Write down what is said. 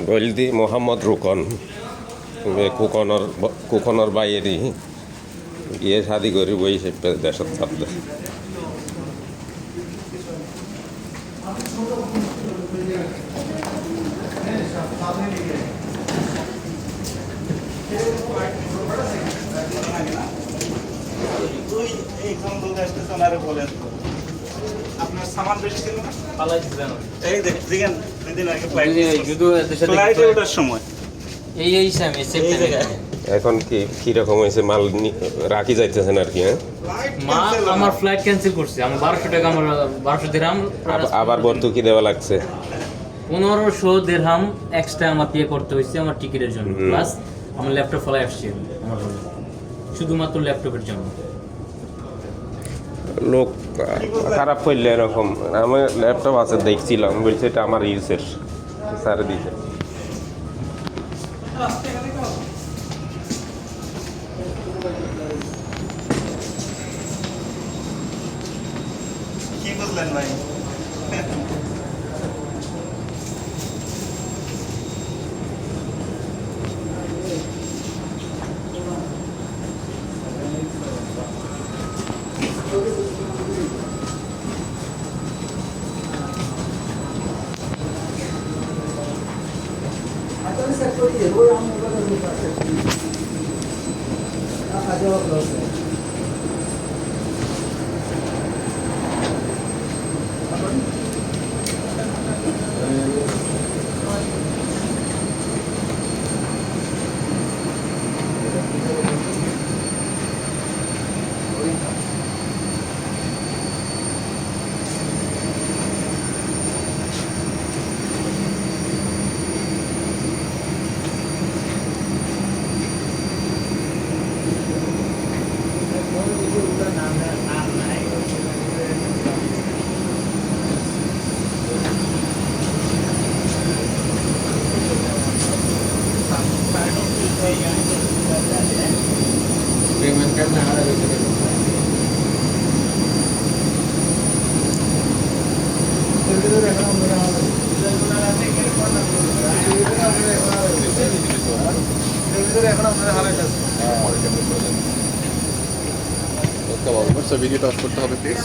বলদি মোহাম্মদ রুকন কুকনের বাইরে বিয়ে শাদি করি বই সে দেশত চাপদে আপনার সামান বেশি ছিল না? পালাইছি জান এই দেখেন দুদিন আগে যুদ্ধ ফ্লাইটে ওঠার সময় এই সামনে সেপ্টেম্বর এখন কি রকম হয়েছে মাল রাখি যাইতেছেন আর কি হ্যাঁ মা আমার ফ্লাইট ক্যান্সেল করছে আমার 1200 টাকা আমার 1200 দিরহাম আবার ভর্তুকি দেওয়া লাগছে 1500 দিরহাম এক্সট্রা আমার পে করতে হয়েছে আমার টিকিটের জন্য প্লাস আমার ল্যাপটপ ফলাই আসছে আমার ঘরে শুধুমাত্র ল্যাপটপের জন্য লোক খারাপ করলে এরকম আমার ল্যাপটপ আছে দেখছিলাম বলছে এটা আমার ইউজের স্যার দিছে কি বুঝলেন ভাই? पेमेंट करना है ভিডিওটা অফ করতে হবে প্লিজ।